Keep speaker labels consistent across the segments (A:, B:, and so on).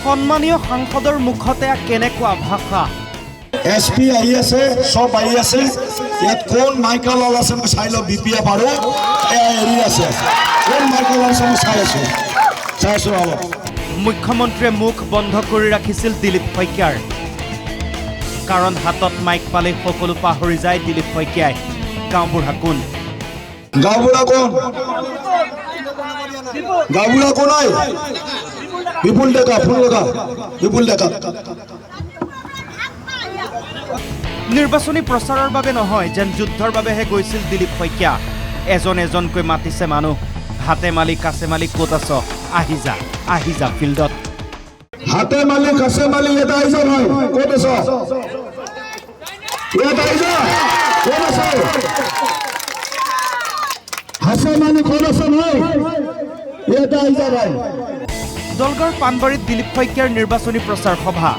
A: সন্মানীয় সাংসদৰ মুখতে কেনেকুৱা ভাষা
B: এসপি আহি আছে সব আহি আছে ইয়াত কোন মাইকেল আছে মই চাই লওঁ বিপিএফ আৰু এৰি আছে কোন মাইকেল আছে মই চাইছো অলপ
A: মুখ্যমন্ত্ৰীয়ে মুখ বন্ধ কৰি ৰাখিছিল দিলীপ শইকীয়াৰ কাৰণ হাতত মাইক পালে সকলো পাহৰি যায় দিলীপ শইকীয়াই গাঁওবুঢ়া কোন
B: গাঁওবুঢ়া কোন নাই বিপুল ডেকা বিপুল ডেকা
A: নিৰ্বাচনী প্ৰচাৰৰ বাবে নহয় যেন যুদ্ধৰ বাবেহে গৈছিল দিলীপ শইকীয়া এজনকৈ মাতিছে মানুহ হাতে মালি কাছে মালি ক'ত আছ আহি যা ফিল্ডত
B: হাতে মালি কাছে মালি এটা আহি যা ভাই ক'ত আছ এটা আহি যা ক'ত আছ হাসে মালি ক'ত আছ ভাই এটা আহি যা ভাই
A: দলগড় পানবাৰীত দিলীপ শইকীয়াৰ নিৰ্বাচনী প্ৰচাৰ সভা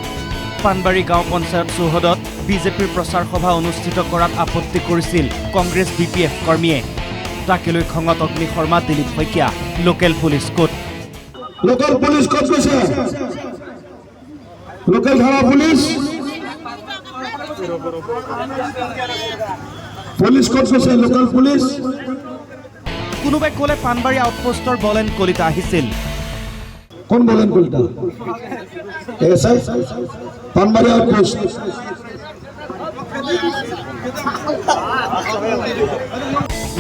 A: পানবাৰী গাঁও পঞ্চায়ত চৌহদত বিজেপিৰ প্ৰচাৰ সভা অনুষ্ঠিত কৰাত আপত্তি কৰিছিল কংগ্ৰেছ বিপিএফ কৰ্মীয়ে তাকে লৈ খঙত অগ্নি শৰ্মা দিলীপ শইকীয়া লোকেল পুলিচ ক'ত
B: গৈছে লোকেল থানা পুলিচ ক'ত গৈছে লোকেল পুলিচ
A: কোনোবাই ক'লে পানবাৰী আউটপোষ্টৰ বলেন কলিতা আহিছিল
B: কোন বলেন কলিতা এসআই পানবাৰী আউটপোষ্ট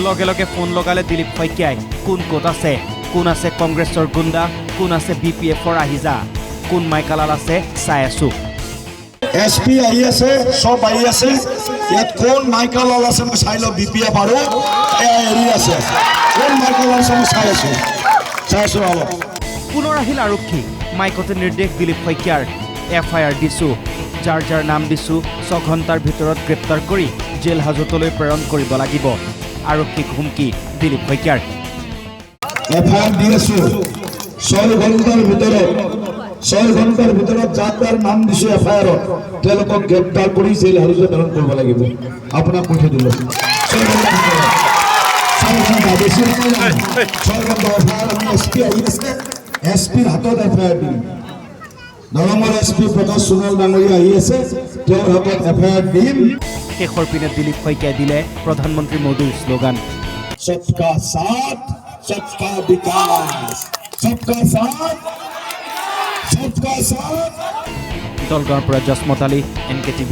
A: লগে লগে ফোন লগালে দিলীপ শইকীয়াই কোন ক'ত আছে কোন আছে কংগ্ৰেছৰ গুণ্ডা কোন আছে বিপিএফৰ আহিজা কোন মাইকালাল আছে চাই আছো
B: এসপি আহি আছে সব আহি আছে ইয়াত কোন মাইকেল আছে মই চাই লওঁ বিপিএফ আৰু এৰি আছে কোন মাইকেল আছে মই চাইছো অলপ
A: পুনৰ আহিল আৰক্ষী মাইকতে নিৰ্দেশ দিলীপ শইকীয়াৰ FIR দিছো যাৰ নাম দিছো 6 ঘণ্টাৰ ভিতৰত গ্ৰেপ্তাৰ কৰি জেল হাজতলৈ প্ৰেৰণ কৰিব লাগিব আৰক্ষীক হুমকি দিলীপ শইকীয়াৰ
B: FIR দি আছো 6 ঘণ্টাৰ ভিতৰত যাৰ নাম দিছো FIR তেওঁলোকক গ্ৰেপ্তাৰ কৰি জেল হাজতলৈ প্ৰেৰণ কৰিব লাগিব আপোনাক কৈ থৈ দিলো 6 ঘণ্টাৰ এসপিৰ হাতত FIR দিম দৰঙৰ এসপি প্ৰকাশ সোণোৱাল ডাঙৰীয়া আহি আছে তেওঁৰ হাতত FIR দিম
A: শেষৰ পিনে দিলীপ শইকীয়াই দিলে প্ৰধানমন্ত্ৰী মোদীৰ শ্লোগান
B: सबका साथ सबका विकास सबका साथ
A: দলগাঁৱৰ পৰা জসমত আলী NKTV+